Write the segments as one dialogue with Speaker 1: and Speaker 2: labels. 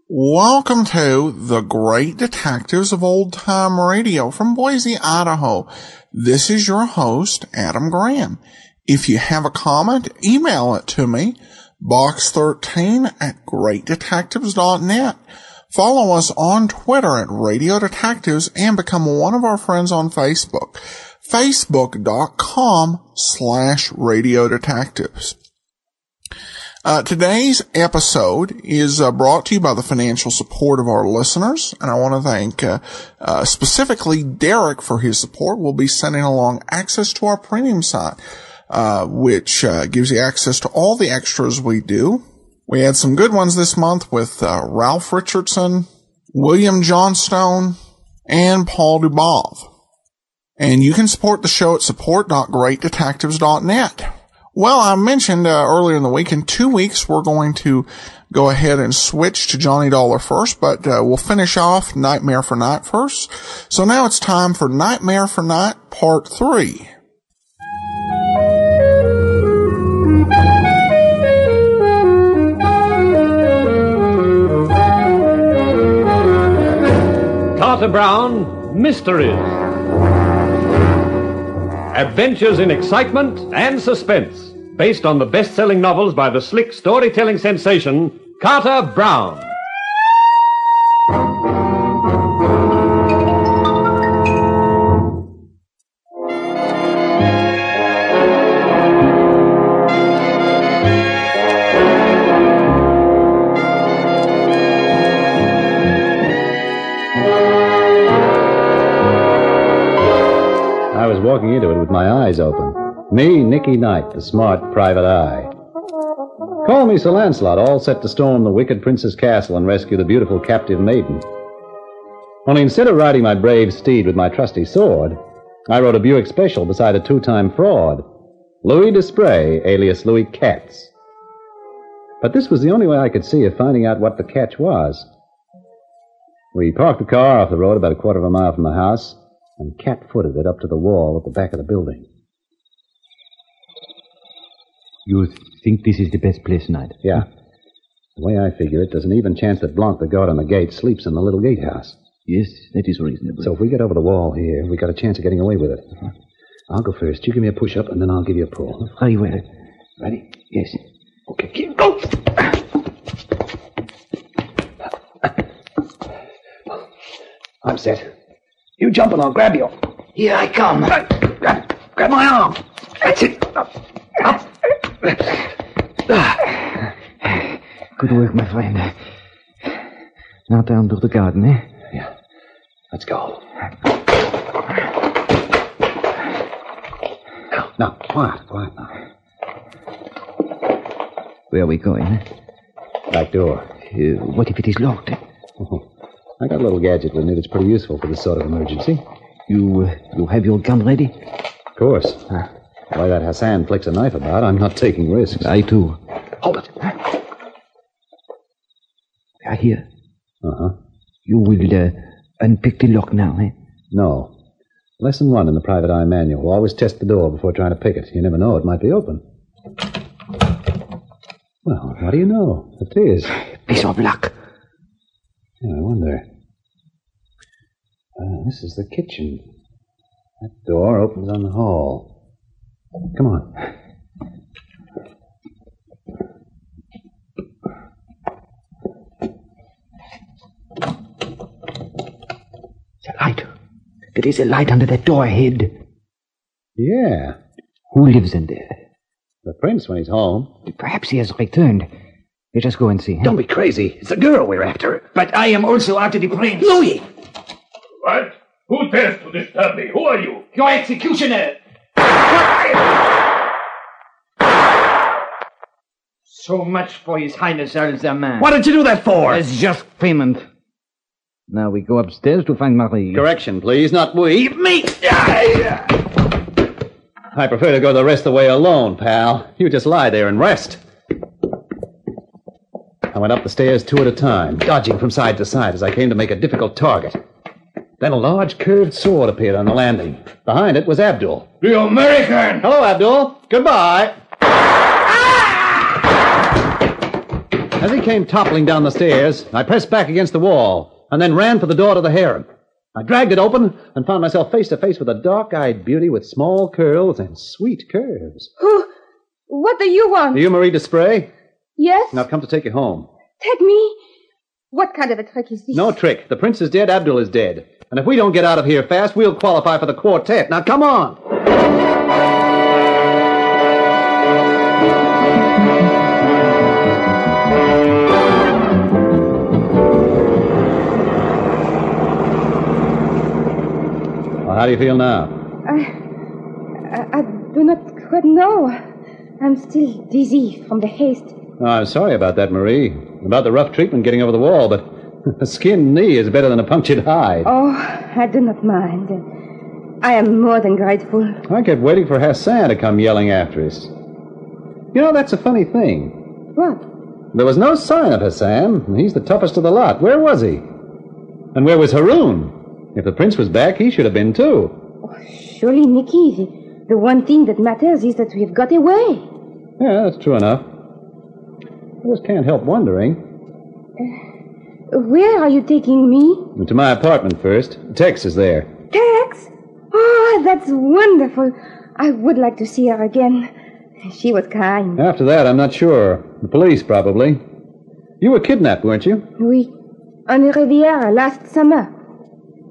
Speaker 1: Welcome to The Great Detectives of Old Time Radio from Boise, Idaho. This is your host, Adam Graham. If you have a comment, email it to me, box13@greatdetectives.net. Follow us on Twitter at Radio Detectives and become one of our friends on Facebook, facebook.com/Radio Detectives. Today's episode is brought to you by the financial support of our listeners, and I want to thank specifically Derek for his support. We'll be sending along access to our premium site, which gives you access to all the extras we do. We had some good ones this month with Ralph Richardson, William Johnstone, and Paul Dubov. And you can support the show at support.greatdetectives.net. Well, I mentioned earlier in the week, in 2 weeks, we're going to go ahead and switch to Johnny Dollar first, but we'll finish off Nightmare for Night first. So now it's time for Nightmare for Night Part 3.
Speaker 2: Carter Brown, Mysteries. Adventures in excitement and suspense, based on the best-selling novels by the slick storytelling sensation, Carter Brown.
Speaker 3: I was walking into it with my eyes open. Me, Nicky Knight, the smart private eye. Call me Sir Lancelot, all set to storm the wicked prince's castle and rescue the beautiful captive maiden. Only instead of riding my brave steed with my trusty sword, I rode a Buick Special beside a two-time fraud, Louis Desprez, alias Louis Katz. But this was the only way I could see of finding out what the catch was. We parked the car off the road about a quarter of a mile from the house and cat-footed it up to the wall at the back of the building.
Speaker 4: You think this is the best place, Knight?
Speaker 3: Yeah. The way I figure it, there's an even chance that Blanc, the guard on the gate, sleeps in the little gatehouse.
Speaker 4: Yes, that is reasonable.
Speaker 3: So if we get over the wall here, we got a chance of getting away with it. I'll go first. You give me a push-up, and then I'll give you a pull.
Speaker 4: Very well.
Speaker 3: Ready?
Speaker 4: Yes.
Speaker 3: Okay, go! I'm set. You jump and I'll grab you.
Speaker 4: Here I come.
Speaker 3: Grab my arm.
Speaker 4: That's it. Up. Good work, my friend. Now down to the garden, eh?
Speaker 3: Yeah. Let's go. Now, quiet now.
Speaker 4: Where are we going, eh?
Speaker 3: Back door.
Speaker 4: What if it is locked?
Speaker 3: Oh, I got a little gadget with me that's pretty useful for this sort of emergency.
Speaker 4: You have your gun ready?
Speaker 3: Of course. The way that Hassan flicks a knife about, I'm not taking risks.
Speaker 4: I, too.
Speaker 3: Hold it.
Speaker 4: Here.
Speaker 3: Uh-huh.
Speaker 4: You will unpick the lock now, eh?
Speaker 3: No. Lesson 1 in the private eye manual. Always test the door before trying to pick it. You never know, it might be open. Well, how do you know? It is.
Speaker 4: Piece of luck.
Speaker 3: Yeah, I wonder. This is the kitchen. That door opens on the hall. Come on.
Speaker 4: The light. There is a light under that door ahead.
Speaker 3: Yeah.
Speaker 4: Who lives in there?
Speaker 3: The prince when he's home.
Speaker 4: Perhaps he has returned. Let us go and see.
Speaker 3: Don't be crazy. It's a girl we're after.
Speaker 4: But I am also after the prince.
Speaker 3: Louis!
Speaker 5: What? Who dares to disturb me? Who are you?
Speaker 4: Your executioner! So much for His Highness Al-Zaman.
Speaker 3: What did you do that for?
Speaker 4: As just payment. Now we go upstairs to find Marie.
Speaker 3: Correction, please. Not we. Me! I prefer to go the rest of the way alone, pal. You just lie there and rest. I went up the stairs 2 at a time, dodging from side to side as I came to make a difficult target. Then a large curved sword appeared on the landing. Behind it was Abdul.
Speaker 5: The American!
Speaker 3: Hello, Abdul. Goodbye. As he came toppling down the stairs, I pressed back against the wall and then ran for the door to the harem. I dragged it open and found myself face to face with a dark-eyed beauty with small curls and sweet curves.
Speaker 6: What do you want?
Speaker 3: Are you Marie Desprez?
Speaker 6: Yes?
Speaker 3: Now I've come to take you home.
Speaker 6: Take me? What kind of a trick is this?
Speaker 3: No trick. The prince is dead, Abdul is dead. And if we don't get out of here fast, we'll qualify for the quartet. Now come on! Well, how do you feel now?
Speaker 6: I do not quite know. I'm still dizzy from the haste.
Speaker 3: Oh, I'm sorry about that, Marie. About the rough treatment getting over the wall, but a skinned knee is better than a punctured hide.
Speaker 6: Oh, I do not mind. I am more than grateful.
Speaker 3: I kept waiting for Hassan to come yelling after us. You know, that's a funny thing.
Speaker 6: What?
Speaker 3: There was no sign of Hassan, and he's the toughest of the lot. Where was he? And where was Haroun? If the prince was back, he should have been too.
Speaker 6: Oh, surely, Nicky, the one thing that matters is that we've got away.
Speaker 3: Yeah, that's true enough. I just can't help wondering.
Speaker 6: Where are you taking me?
Speaker 3: To my apartment first. Tex is there.
Speaker 6: Tex? Oh, that's wonderful. I would like to see her again. She was kind.
Speaker 3: After that, I'm not sure. The police, probably. You were kidnapped, weren't you?
Speaker 6: Oui. On the Riviera last summer.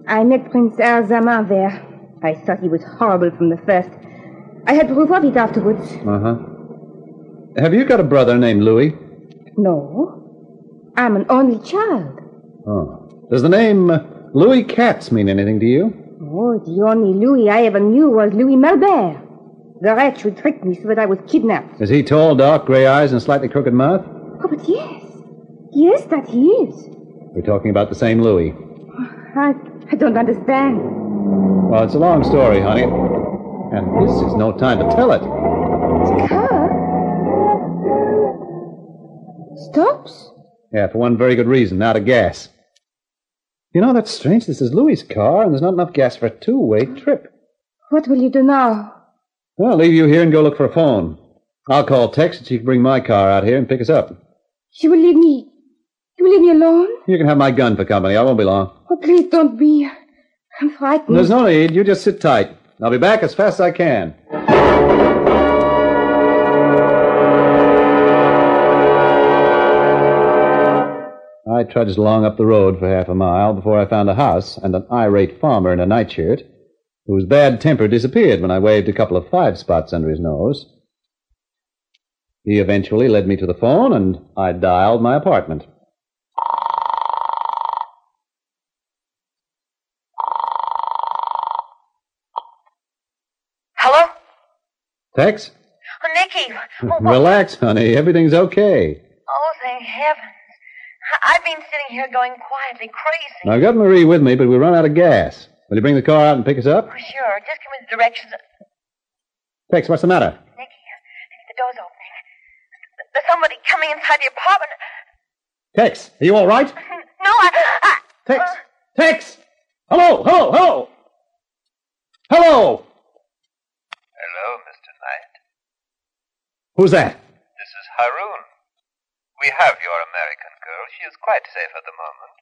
Speaker 6: I met Prince Al-Zaman there. I thought he was horrible from the first. I had proof of it afterwards.
Speaker 3: Uh-huh. Have you got a brother named Louis?
Speaker 6: No. I'm an only child.
Speaker 3: Oh. Does the name Louis Katz mean anything to you?
Speaker 6: Oh, the only Louis I ever knew was Louis Malbert. The wretch who tricked me so that I was kidnapped.
Speaker 3: Is he tall, dark, gray eyes, and slightly crooked mouth?
Speaker 6: Oh, but yes. Yes, that he is.
Speaker 3: We're talking about the same Louis.
Speaker 6: I don't understand.
Speaker 3: Well, it's a long story, honey. And this is no time to tell it.
Speaker 6: Car? Stops?
Speaker 3: Yeah, for one very good reason, out of gas. You know, that's strange. This is Louis' car, and there's not enough gas for a 2-way trip.
Speaker 6: What will you do now?
Speaker 3: Well, I'll leave you here and go look for a phone. I'll call Tex and she can bring my car out here and pick us up.
Speaker 6: You will leave me alone?
Speaker 3: You can have my gun for company. I won't be long.
Speaker 6: Oh, please don't be. I'm frightened.
Speaker 3: There's no need. You just sit tight. I'll be back as fast as I can. I trudged along up the road for half a mile before I found a house and an irate farmer in a nightshirt whose bad temper disappeared when I waved a couple of 5 spots under his nose. He eventually led me to the phone, and I dialed my apartment.
Speaker 7: Hello?
Speaker 3: Tex?
Speaker 7: Oh, Nicky.
Speaker 3: Relax, honey. Everything's okay.
Speaker 7: Oh, thank heavens. I've been sitting here going quietly crazy.
Speaker 3: I've got Marie with me, but we run out of gas. Will you bring the car out and pick us up?
Speaker 7: For sure. Just give me the directions.
Speaker 3: Tex, what's the matter?
Speaker 7: Nicky, the door's opening. There's somebody coming inside the apartment.
Speaker 3: Tex, are you all right?
Speaker 7: No, I...
Speaker 3: Tex! Tex! Hello! Hello! Hello! Hello!
Speaker 8: Hello, Mr. Knight.
Speaker 3: Who's that?
Speaker 8: This is Haroun. We have your American girl. She is quite safe at the moment.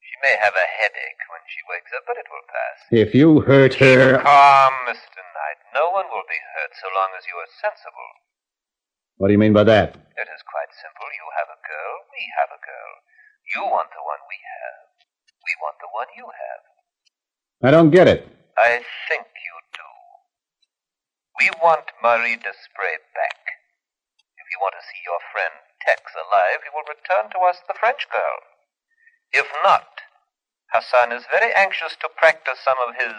Speaker 8: She may have a headache when she wakes up, but it will pass.
Speaker 3: If you hurt her...
Speaker 8: Calm, Mr. Knight. No one will be hurt so long as you are sensible.
Speaker 3: What do you mean by that?
Speaker 8: It is quite simple. You have a girl. We have a girl. You want the one we have. We want the one you have.
Speaker 3: I don't get it.
Speaker 8: I think you do. We want Marie Desprez back. If you want to see your friend Tex alive, you will return to us the French girl. If not, Hassan is very anxious to practice some of his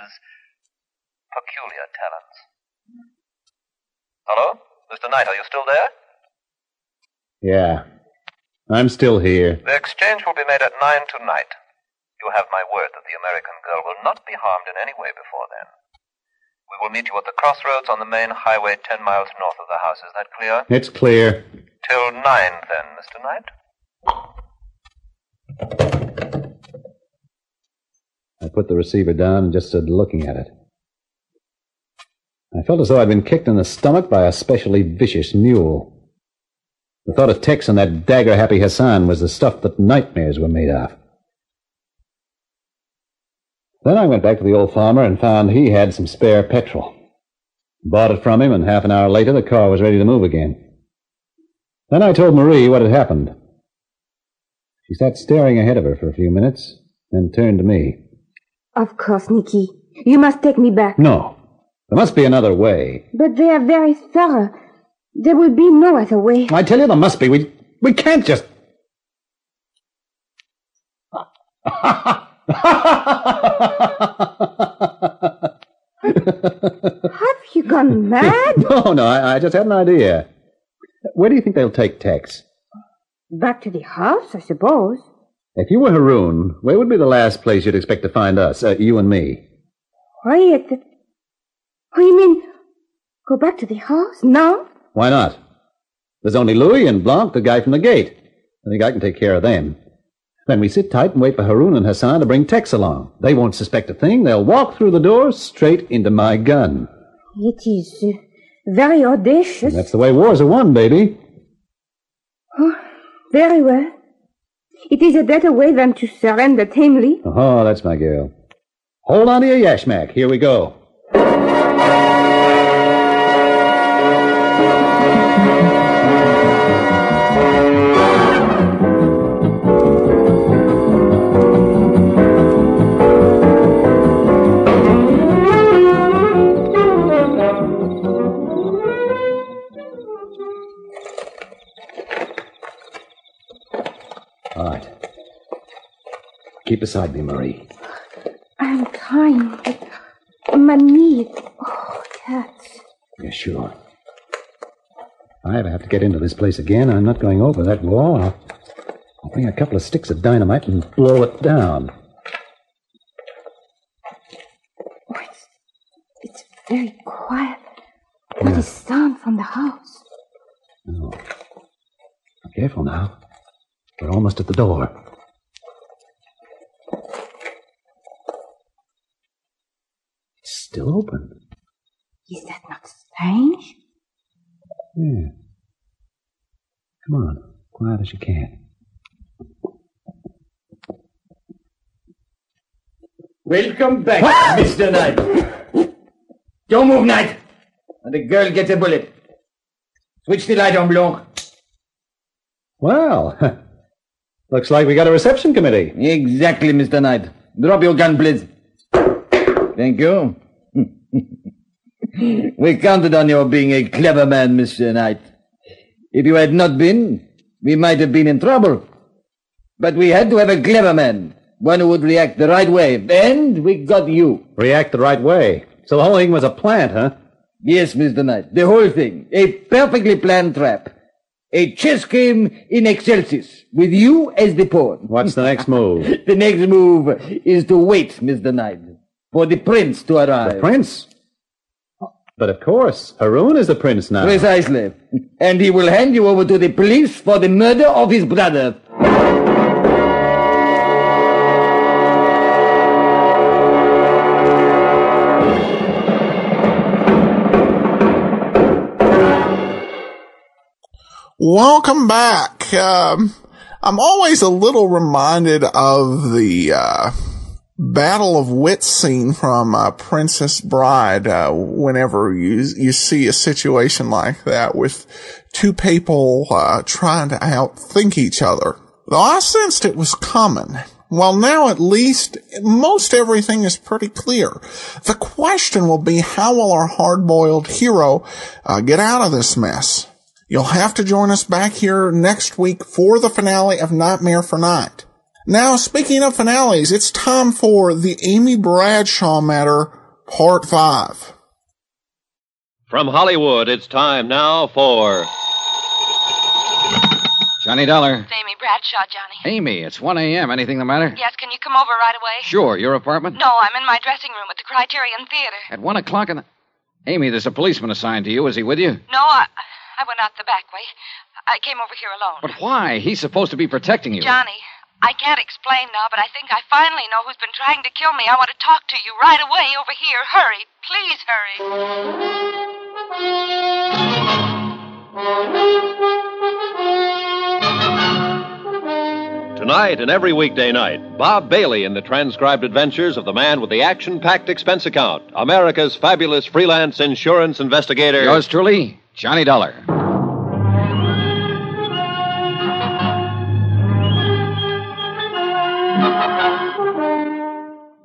Speaker 8: peculiar talents. Hello? Mr. Knight, are you still there?
Speaker 3: Yeah. I'm still here.
Speaker 8: The exchange will be made at 9 tonight. You have my word that the American girl will not be harmed in any way before then. We will meet you at the crossroads on the main highway 10 miles north of the house. Is that clear?
Speaker 3: It's clear.
Speaker 8: Till 9, then, Mr. Knight.
Speaker 3: I put the receiver down and just stood looking at it. I felt as though I'd been kicked in the stomach by a specially vicious mule. The thought of Tex and that dagger-happy Hassan was the stuff that nightmares were made of. Then I went back to the old farmer and found he had some spare petrol. Bought it from him, and half an hour later the car was ready to move again. Then I told Marie what had happened. She sat staring ahead of her for a few minutes, then turned to me.
Speaker 6: Of course, Nicky. You must take me back.
Speaker 3: No. There must be another way.
Speaker 6: But they are very thorough. There will be no other way.
Speaker 3: I tell you there must be. We can't just...
Speaker 6: Have you gone mad?
Speaker 3: No, I just had an idea. Where do you think they'll take Tex?
Speaker 6: Back to the house, I suppose.
Speaker 3: If you were Haroon, where would be the last place you'd expect to find us, you and me?
Speaker 6: Why, Oh, you mean go back to the house? No?
Speaker 3: Why not? There's only Louis and Blanc, the guy from the gate. I think I can take care of them. Then we sit tight and wait for Haroon and Hassan to bring Tex along. They won't suspect a thing. They'll walk through the door straight into my gun.
Speaker 6: It is very audacious.
Speaker 3: And that's the way wars are won, baby.
Speaker 6: Oh, very well. It is a better way than to surrender tamely.
Speaker 3: Oh, that's my girl. Hold on to your yashmak. Here we go. All right. Keep beside me, Marie.
Speaker 6: I'm trying, but my knee... Oh, cats.
Speaker 3: Yeah, sure. If I ever have to get into this place again, I'm not going over that wall. I'll bring a couple of sticks of dynamite and blow it down.
Speaker 6: Oh, it's very quiet. Not a sound from the house.
Speaker 3: Oh. Careful now. We're almost at the door. It's still open.
Speaker 6: Is that not strange?
Speaker 3: Yeah. Come on, quiet as you can.
Speaker 9: Welcome back, Mr. Knight. Don't move, Knight. And the girl gets a bullet. Switch the light on, Blanc.
Speaker 3: Well, looks like we got a reception committee.
Speaker 9: Exactly, Mr. Knight. Drop your gun, please. Thank you. We counted on your being a clever man, Mr. Knight. If you had not been, we might have been in trouble. But we had to have a clever man, one who would react the right way, and we got you.
Speaker 3: React the right way? So the whole thing was a plant, huh?
Speaker 9: Yes, Mr. Knight, the whole thing. A perfectly planned trap. A chess game in excelsis, with you as the pawn.
Speaker 3: What's the next move?
Speaker 9: The next move is to wait, Mr. Knight, for the prince to arrive.
Speaker 3: The prince? But of course, Haroon is the prince now.
Speaker 9: Precisely. And he will hand you over to the police for the murder of his brother.
Speaker 1: Welcome back. I'm always a little reminded of the Battle of Wits scene from Princess Bride whenever you see a situation like that with two people trying to outthink each other. Though I sensed it was coming. Well, now at least most everything is pretty clear. The question will be, how will our hard-boiled hero get out of this mess? You'll have to join us back here next week for the finale of Nightmare for Night. Now, speaking of finales, it's time for the Amy Bradshaw Matter, Part 5.
Speaker 2: From Hollywood, it's time now for
Speaker 10: Johnny Dollar.
Speaker 7: It's Amy Bradshaw, Johnny.
Speaker 10: Amy, it's 1 a.m. Anything the matter?
Speaker 7: Yes, can you come over right away?
Speaker 10: Sure. Your apartment?
Speaker 7: No, I'm in my dressing room at the Criterion Theater.
Speaker 10: At 1 o'clock in the... Amy, there's a policeman assigned to you. Is he with you?
Speaker 7: No, I went out the back way. I came over here alone.
Speaker 10: But why? He's supposed to be protecting you.
Speaker 7: Johnny, I can't explain now, but I think I finally know who's been trying to kill me. I want to talk to you right away over here. Hurry. Please hurry.
Speaker 2: Tonight and every weekday night, Bob Bailey in the transcribed adventures of the man with the action-packed expense account, America's fabulous freelance insurance investigator.
Speaker 10: Yours truly, Johnny Dollar.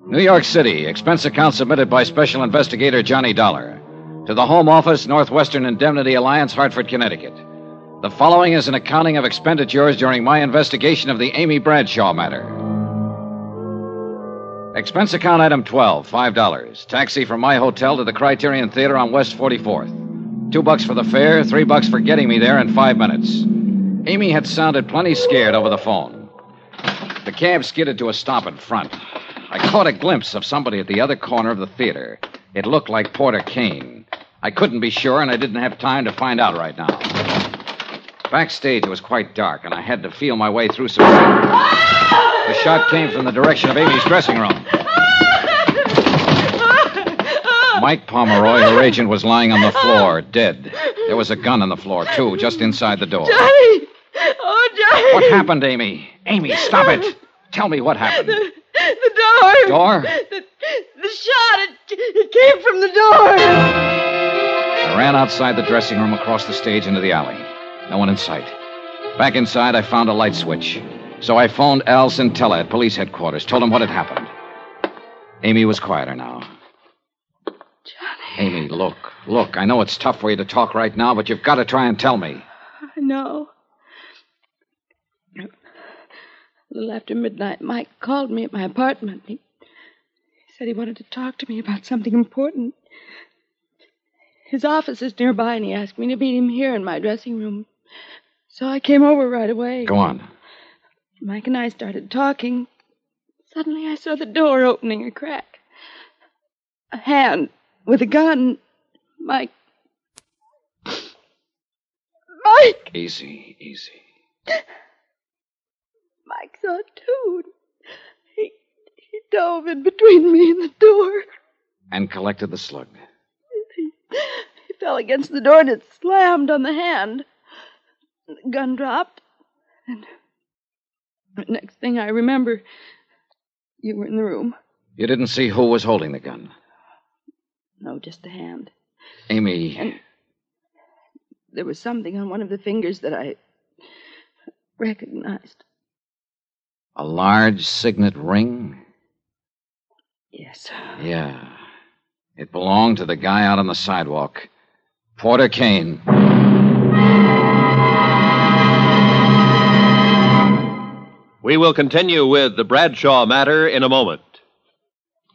Speaker 10: New York City, expense account submitted by Special Investigator Johnny Dollar. To the Home Office, Northwestern Indemnity Alliance, Hartford, Connecticut. The following is an accounting of expenditures during my investigation of the Amy Bradshaw matter. Expense account item 12, $5. Taxi from my hotel to the Criterion Theater on West 44th. $2 for the fare, $3 for getting me there in 5 minutes. Amy had sounded plenty scared over the phone. The cab skidded to a stop in front. I caught a glimpse of somebody at the other corner of the theater. It looked like Porter Kane. I couldn't be sure, and I didn't have time to find out right now. Backstage, it was quite dark, and I had to feel my way through some... The shot came from the direction of Amy's dressing room. Mike Pomeroy, her agent, was lying on the floor, dead. There was a gun on the floor, too, just inside the door.
Speaker 11: Johnny! Oh, Johnny!
Speaker 10: What happened, Amy? Amy, stop it! Tell me what happened.
Speaker 11: The door.
Speaker 10: Door?
Speaker 11: The shot. It came from the door.
Speaker 10: I ran outside the dressing room, across the stage, into the alley. No one in sight. Back inside, I found a light switch. So I phoned Al Centella at police headquarters, told him what had happened. Amy was quieter now.
Speaker 11: Johnny.
Speaker 10: Amy, look. I know it's tough for you to talk right now, but you've got to try and tell me.
Speaker 11: I know. A little after midnight, Mike called me at my apartment. He said he wanted to talk to me about something important. His office is nearby, and he asked me to meet him here in my dressing room. So I came over right away.
Speaker 10: Go on.
Speaker 11: Mike and I started talking. Suddenly I saw the door opening a crack. A hand with a gun. Mike.
Speaker 10: Easy.
Speaker 11: Mike saw it, too. He dove in between me and the door.
Speaker 10: And collected the slug.
Speaker 11: He fell against the door and it slammed on the hand. The gun dropped. And the next thing I remember, you were in the room.
Speaker 10: You didn't see who was holding the gun?
Speaker 11: No, just the hand.
Speaker 10: Amy.
Speaker 11: And there was something on one of the fingers that I recognized.
Speaker 10: A large signet ring?
Speaker 11: Yes.
Speaker 10: Yeah. It belonged to the guy out on the sidewalk. Porter Kane.
Speaker 2: We will continue with the Bradshaw Matter in a moment.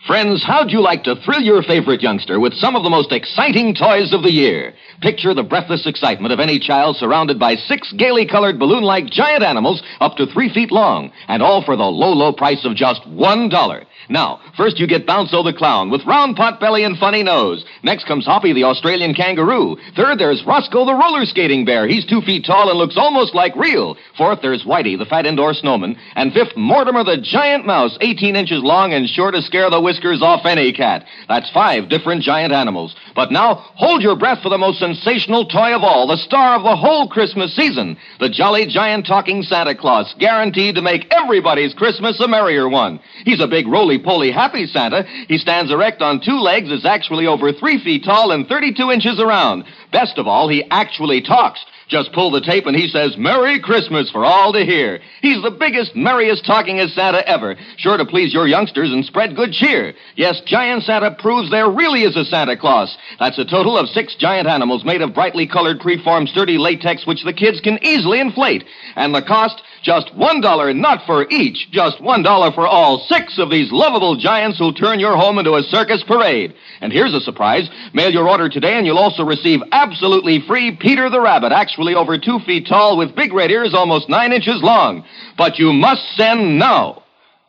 Speaker 12: Friends, how'd you like to thrill your favorite youngster with some of the most exciting toys of the year? Picture the breathless excitement of any child surrounded by 6 gaily colored balloon-like giant animals up to 3 feet long, and all for the low price of just $1. Now, first you get Bounzo the Clown with round pot belly and funny nose. Next comes Hoppy the Australian Kangaroo. Third, there's Roscoe the Roller Skating Bear. He's 2 feet tall and looks almost like real. Fourth, there's Whitey the Fat Indoor Snowman. And fifth, Mortimer the Giant Mouse, 18 inches long and sure to scare the whiskers off any cat. That's 5 different giant animals. But now, hold your breath for the most sensational toy of all, the star of the whole Christmas season, the jolly giant talking Santa Claus, guaranteed to make everybody's Christmas a merrier one. He's a big roly-poly happy Santa. He stands erect on 2 legs, is actually over 3 feet tall and 32 inches around. Best of all, he actually talks. Just pull the tape and he says, "Merry Christmas" for all to hear. He's the biggest, merriest talkingest Santa ever, sure to please your youngsters and spread good cheer. Yes, Giant Santa proves there really is a Santa Claus. That's a total of 6 giant animals made of brightly colored, preformed, sturdy latex, which the kids can easily inflate. And the cost, just $1, not for each, just $1 for all 6 of these lovable giants who'll turn your home into a circus parade. And here's a surprise. Mail your order today and you'll also receive absolutely free Peter the Rabbit, actually over 2 feet tall with big red ears almost 9 inches long. But you must send now.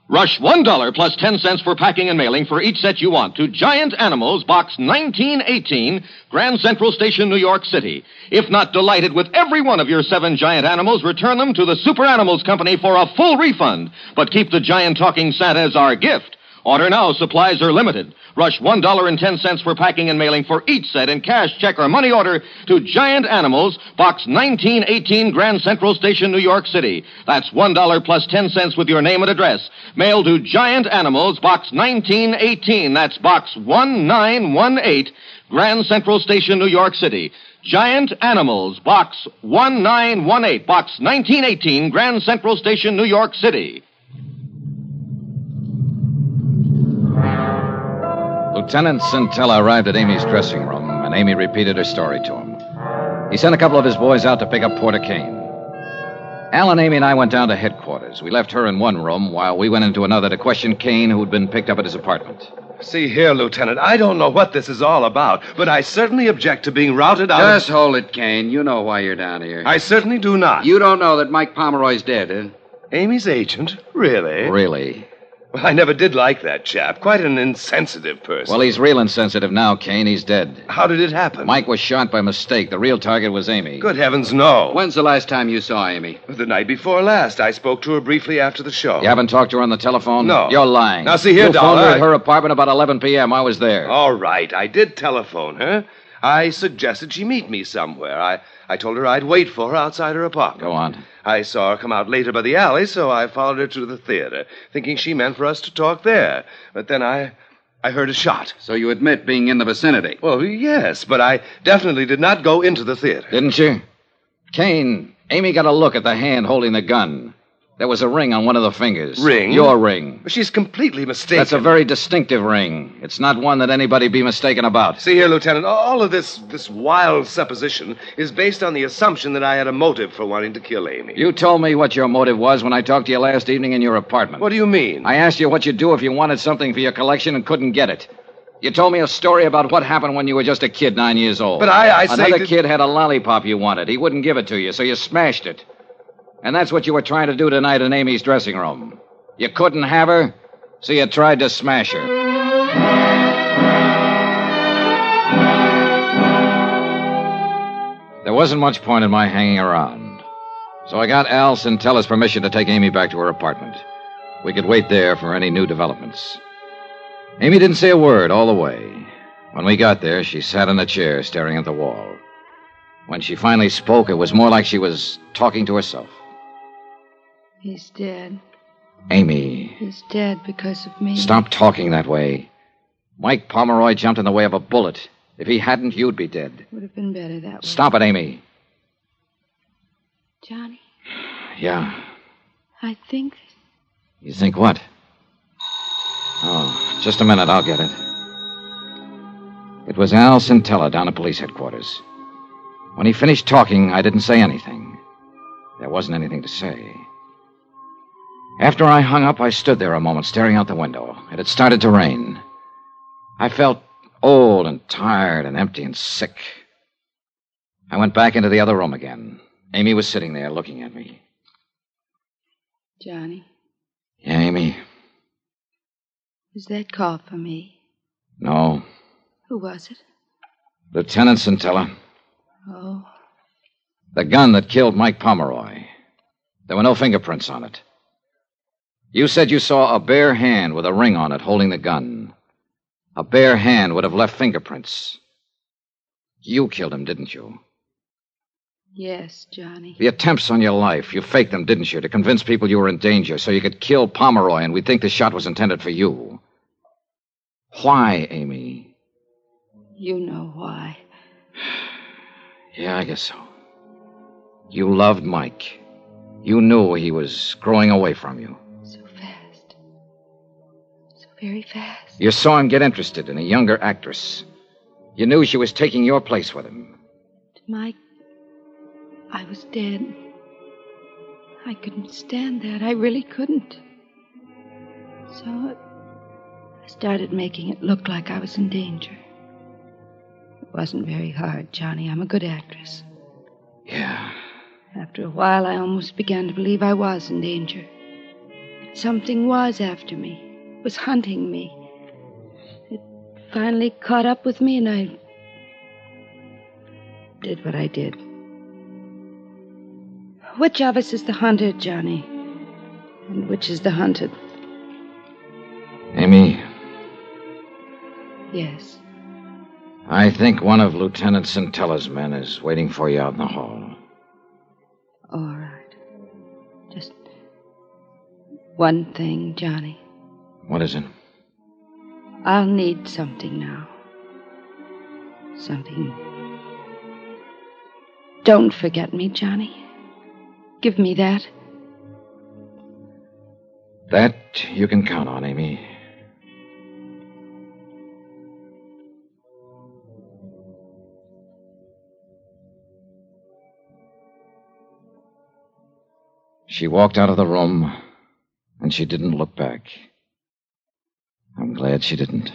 Speaker 12: Rush $1 plus 10 cents for packing and mailing for each set you want to Giant Animals, Box 1918, Grand Central Station, New York City. If not delighted with every one of your 7 giant animals, return them to the Super Animals Company for a full refund. But keep the giant talking Santa as our gift. Order now. Supplies are limited. Rush $1.10 for packing and mailing for each set in cash, check, or money order to Giant Animals, Box 1918, Grand Central Station, New York City. That's $1 plus 10 cents with your name and address. Mail to Giant Animals, Box 1918. That's Box 1918, Grand Central Station, New York City. Giant Animals, Box 1918, Box 1918, Grand Central Station, New York City.
Speaker 10: Lieutenant Scintilla arrived at Amy's dressing room, and Amy repeated her story to him. He sent a couple of his boys out to pick up Porter Kane. Alan, Amy, and I went down to headquarters. We left her in one room while we went into another to question Kane, who'd been picked up at his apartment.
Speaker 13: See here, Lieutenant, I don't know what this is all about, but I certainly object to being routed out
Speaker 14: Just hold it, Kane. You know why you're down here.
Speaker 13: I certainly do not.
Speaker 14: You don't know that Mike Pomeroy's dead, eh?
Speaker 13: Amy's agent? Really?
Speaker 10: Really?
Speaker 13: Well, I never did like that chap. Quite an insensitive person.
Speaker 10: Well, he's real insensitive now, Kane. He's dead.
Speaker 13: How did it happen?
Speaker 10: Mike was shot by mistake. The real target was Amy.
Speaker 13: Good heavens, no.
Speaker 14: When's the last time you saw Amy?
Speaker 13: The night before last. I spoke to her briefly after the show.
Speaker 10: You haven't talked to her on the telephone?
Speaker 13: No.
Speaker 10: You're lying.
Speaker 13: Now, see here,
Speaker 10: you
Speaker 13: Dollar.
Speaker 10: phoned her at her apartment about 11 p.m. I was there.
Speaker 13: All right. I did telephone her. I suggested she meet me somewhere. I told her I'd wait for her outside her apartment.
Speaker 10: Go on.
Speaker 13: I saw her come out later by the alley, so I followed her to the theater, thinking she meant for us to talk there. But then I heard a shot.
Speaker 14: So you admit being in the vicinity?
Speaker 13: Well, yes, but I definitely did not go into the theater.
Speaker 10: Didn't you? Kane, Amy got a look at the hand holding the gun. There was a ring on one of the fingers.
Speaker 13: Ring?
Speaker 10: Your ring.
Speaker 13: She's completely mistaken.
Speaker 10: That's a very distinctive ring. It's not one that anybody be mistaken about.
Speaker 13: See here, Lieutenant, all of this wild supposition is based on the assumption that I had a motive for wanting to kill Amy.
Speaker 10: You told me what your motive was when I talked to you last evening in your apartment.
Speaker 13: What do you mean?
Speaker 10: I asked you what you'd do if you wanted something for your collection and couldn't get it. You told me a story about what happened when you were just a kid 9 years old.
Speaker 13: But I say
Speaker 10: Another
Speaker 13: that...
Speaker 10: kid had a lollipop you wanted. He wouldn't give it to you, so you smashed it. And that's what you were trying to do tonight in Amy's dressing room. You couldn't have her, so you tried to smash her. There wasn't much point in my hanging around. So I got Al Scintilla's permission to take Amy back to her apartment. We could wait there for any new developments. Amy didn't say a word all the way. When we got there, she sat in a chair staring at the wall. When she finally spoke, it was more like she was talking to herself.
Speaker 11: He's dead.
Speaker 10: Amy.
Speaker 11: He's dead because of me.
Speaker 10: Stop talking that way. Mike Pomeroy jumped in the way of a bullet. If he hadn't, you'd be dead.
Speaker 11: Would have been better that way.
Speaker 10: Stop it, Amy.
Speaker 11: Johnny?
Speaker 10: Yeah.
Speaker 11: I think...
Speaker 10: You think what? Oh, just a minute. I'll get it. It was Al Scintilla down at police headquarters. When he finished talking, I didn't say anything. There wasn't anything to say. After I hung up, I stood there a moment, staring out the window. It had started to rain. I felt old and tired and empty and sick. I went back into the other room again. Amy was sitting there looking at me.
Speaker 11: Johnny?
Speaker 10: Yeah, Amy?
Speaker 11: Was that call for me?
Speaker 10: No.
Speaker 11: Who was it?
Speaker 10: Lieutenant Scintilla.
Speaker 11: Oh.
Speaker 10: The gun that killed Mike Pomeroy. There were no fingerprints on it. You said you saw a bare hand with a ring on it holding the gun. A bare hand would have left fingerprints. You killed him, didn't you?
Speaker 11: Yes, Johnny.
Speaker 10: The attempts on your life, you faked them, didn't you, to convince people you were in danger so you could kill Pomeroy and we'd think the shot was intended for you. Why, Amy?
Speaker 11: You know why.
Speaker 10: Yeah, I guess so. You loved Mike. You knew he was growing away from you.
Speaker 11: So fast. So very fast.
Speaker 10: You saw him get interested in a younger actress. You knew she was taking your place with him.
Speaker 11: Mike, I was dead. I couldn't stand that. I really couldn't. So I started making it look like I was in danger. It wasn't very hard, Johnny. I'm a good actress.
Speaker 10: Yeah.
Speaker 11: After a while, I almost began to believe I was in danger. Something was after me, was hunting me. It finally caught up with me, and I did what I did. Which of us is the hunter, Johnny? And which is the hunted?
Speaker 10: Amy,
Speaker 11: Yes.
Speaker 10: I think one of Lieutenant Cintella's men is waiting for you out in the hall.
Speaker 11: All right. Just one thing, Johnny.
Speaker 10: What is it?
Speaker 11: I'll need something now. Something. Don't forget me, Johnny. Give me that.
Speaker 10: That you can count on, Amy. She walked out of the room, and she didn't look back. I'm glad she didn't.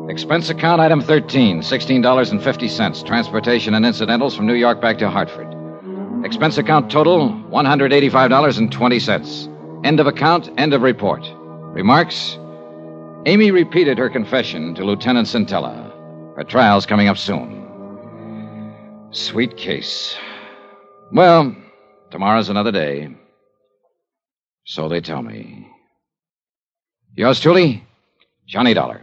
Speaker 10: Expense account item 13, $16.50. Transportation and incidentals from New York back to Hartford. Expense account total, $185.20. End of account, end of report. Remarks? Amy repeated her confession to Lieutenant Cintella. Her trial's coming up soon. Sweet case. Well, tomorrow's another day. So they tell me. Yours truly, Johnny Dollar.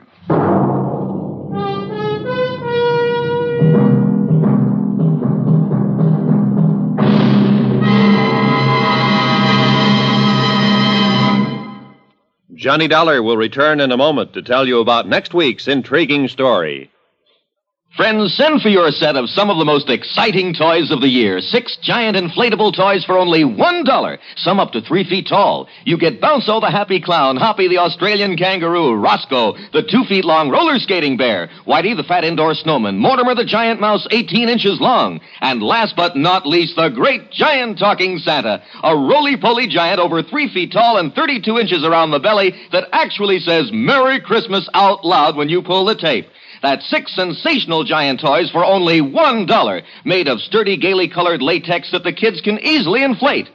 Speaker 15: Johnny Dollar will return in a moment to tell you about next week's intriguing story.
Speaker 12: Friends, send for your set of some of the most exciting toys of the year. 6 giant inflatable toys for only $1. Some up to 3 feet tall. You get Bounco the Happy Clown, Hoppy the Australian Kangaroo, Roscoe the 2 feet long roller skating bear, Whitey the fat indoor snowman, Mortimer the giant mouse 18 inches long, and last but not least, the great giant talking Santa, a roly-poly giant over 3 feet tall and 32 inches around the belly that actually says Merry Christmas out loud when you pull the tape. That's 6 sensational giant toys for only $1, made of sturdy, gaily colored latex that the kids can easily inflate.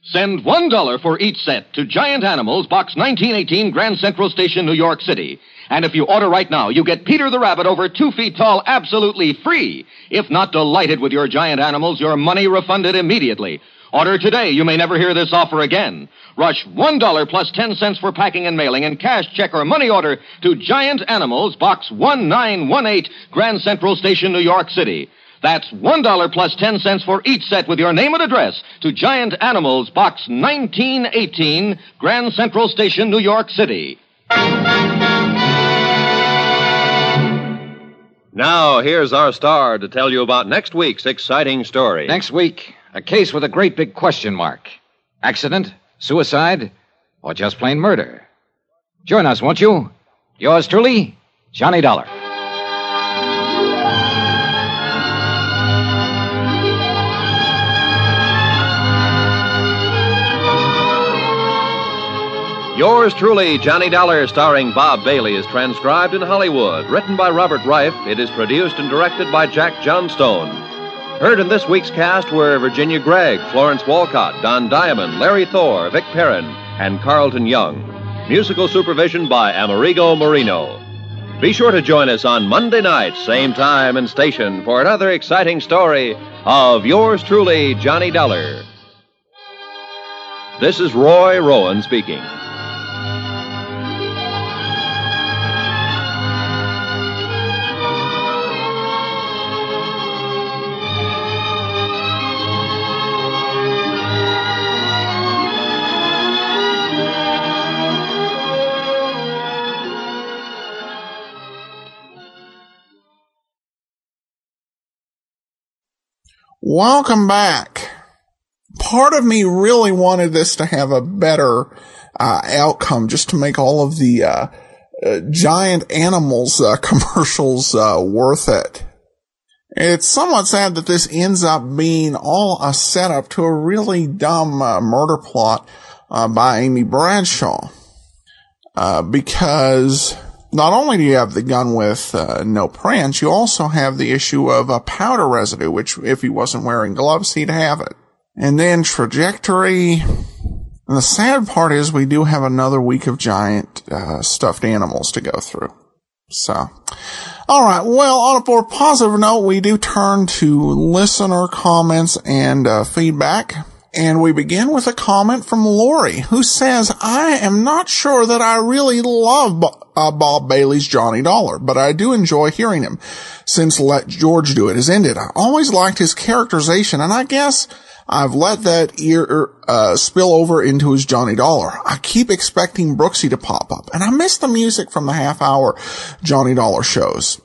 Speaker 12: Send $1 for each set to Giant Animals, Box 1918, Grand Central Station, New York City. And if you order right now, you get Peter the Rabbit over 2 feet tall absolutely free. If not delighted with your Giant Animals, your money refunded immediately. Order today. You may never hear this offer again. Rush $1 plus 10 cents for packing and mailing and cash, check, or money order to Giant Animals, Box 1918, Grand Central Station, New York City. That's $1 plus 10 cents for each set with your name and address to Giant Animals, Box 1918, Grand Central Station, New York City.
Speaker 15: Now, here's our star to tell you about next week's exciting story.
Speaker 10: Next week, a case with a great big question mark. Accident, suicide, or just plain murder. Join us, won't you? Yours truly, Johnny Dollar.
Speaker 15: Yours truly, Johnny Dollar, starring Bob Bailey, is transcribed in Hollywood. Written by Robert Reif, it is produced and directed by Jack Johnstone. Heard in this week's cast were Virginia Gregg, Florence Walcott, Don Diamond, Larry Thor, Vic Perrin, and Carlton Young. Musical supervision by Amerigo Marino. Be sure to join us on Monday night, same time and station, for another exciting story of yours truly, Johnny Dollar. This is Roy Rowan speaking.
Speaker 1: Welcome back. part of me really wanted this to have a better outcome, just to make all of the giant animals commercials worth it. It's somewhat sad that this ends up being all a setup to a really dumb murder plot by Amy Bradshaw. Because not only do you have the gun with no prints, you also have the issue of powder residue, which if he wasn't wearing gloves, he'd have it. And then trajectory. And the sad part is we do have another week of giant stuffed animals to go through. So, all right. Well, on a more positive note, we do turn to listener comments and feedback. And we begin with a comment from Lori, who says, I am not sure that I really love Bob Bailey's Johnny Dollar, but I do enjoy hearing him since Let George Do It has ended. I always liked his characterization, and I guess I've let that spill over into his Johnny Dollar. I keep expecting Brooksy to pop up, and I miss the music from the half-hour Johnny Dollar shows.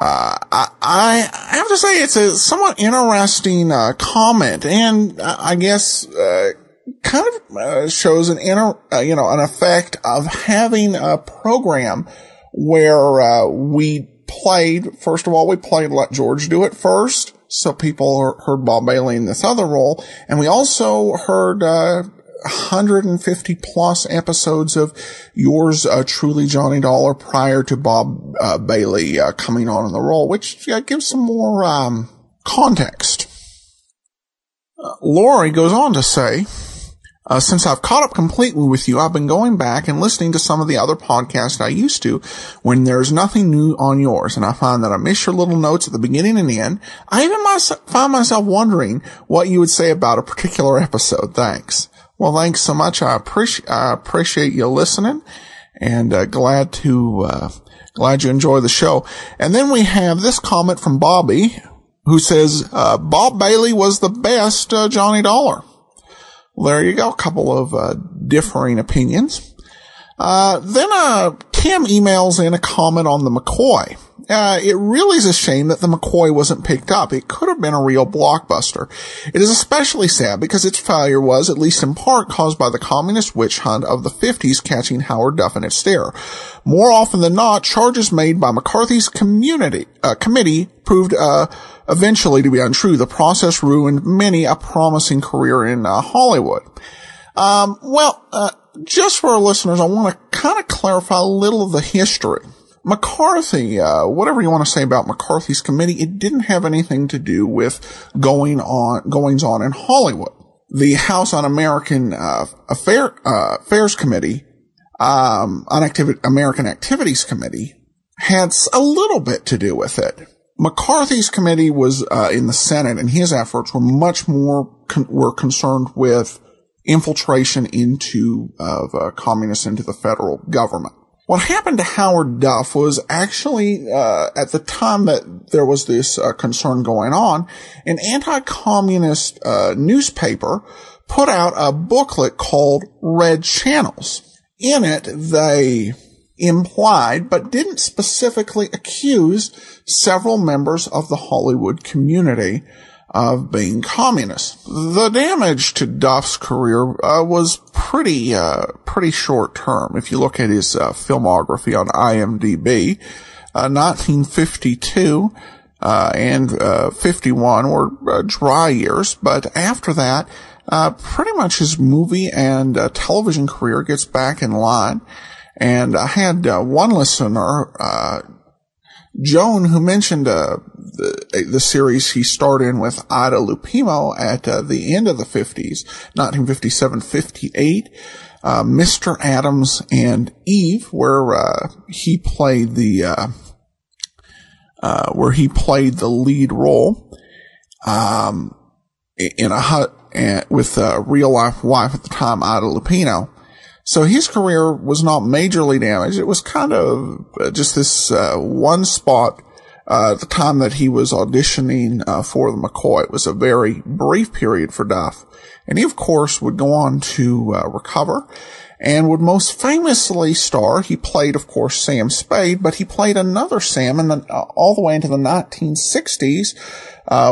Speaker 1: I have to say it's a somewhat interesting comment, and I guess kind of shows an effect of having a program where we played Let George Do It first, so people heard Bob Bailey in this other role, and we also heard 150 plus episodes of yours truly, Johnny Dollar, prior to Bob Bailey coming on in the role, which gives some more context. Lori goes on to say, since I've caught up completely with you, I've been going back and listening to some of the other podcasts I used to when there's nothing new on yours, and I find that I miss your little notes at the beginning and end. I even find myself wondering what you would say about a particular episode. Thanks. Well, thanks so much. I appreciate you listening, and glad you enjoy the show. And then we have this comment from Bobby, who says, Bob Bailey was the best Johnny Dollar. Well, there you go. A couple of differing opinions. Then Kim emails in a comment on the McCoy. It really is a shame that the McCoy wasn't picked up. It could have been a real blockbuster. It is especially sad because its failure was, at least in part, caused by the communist witch hunt of the 50s catching Howard Duff in its snare. More often than not, charges made by McCarthy's committee proved eventually to be untrue. The process ruined many a promising career in Hollywood. Just for our listeners, I want to kind of clarify a little of the history. McCarthy, whatever you want to say about McCarthy's committee, it didn't have anything to do with goings on in Hollywood. The House Un-American Affairs Committee, American Activities Committee, had a little bit to do with it. McCarthy's committee was in the Senate, and his efforts were much more concerned with infiltration of communists into the federal government. What happened to Howard Duff was actually, at the time that there was this concern going on, an anti-communist newspaper put out a booklet called Red Channels. In it, they implied, but didn't specifically accuse, several members of the Hollywood community of being communists. The damage to Duff's career was pretty short term. If you look at his filmography on IMDb, 1952 and 51 were dry years, but after that, pretty much his movie and television career gets back in line. And I had one listener, Joan, who mentioned the series he starred in with Ida Lupino at the end of the 50s, 1957-58, Mr. Adams and Eve, where he played the lead role in a hut with real life wife at the time, Ida Lupino. So his career was not majorly damaged. It was kind of just this one spot at the time that he was auditioning for the McCoy. It was a very brief period for Duff. And he, of course, would go on to recover and would most famously star. He played, of course, Sam Spade, but he played another Sam all the way into the 1960s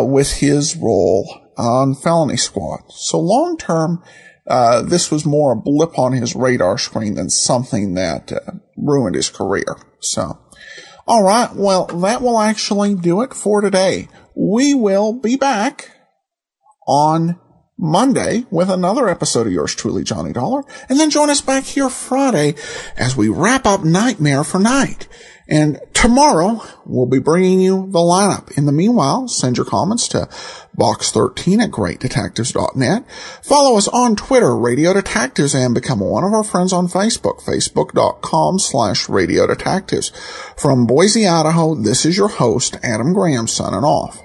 Speaker 1: with his role on Felony Squad. So long term, this was more a blip on his radar screen than something that ruined his career. So, all right, well, that will actually do it for today. We will be back on Monday with another episode of yours truly, Johnny Dollar, and then join us back here Friday as we wrap up Nightmare for Night. And tomorrow, we'll be bringing you the lineup. In the meanwhile, send your comments to box13@greatdetectives.net. Follow us on Twitter, Radio Detectives, and become one of our friends on Facebook, facebook.com/Radio Detectives. From Boise, Idaho, this is your host, Adam Graham, signing off.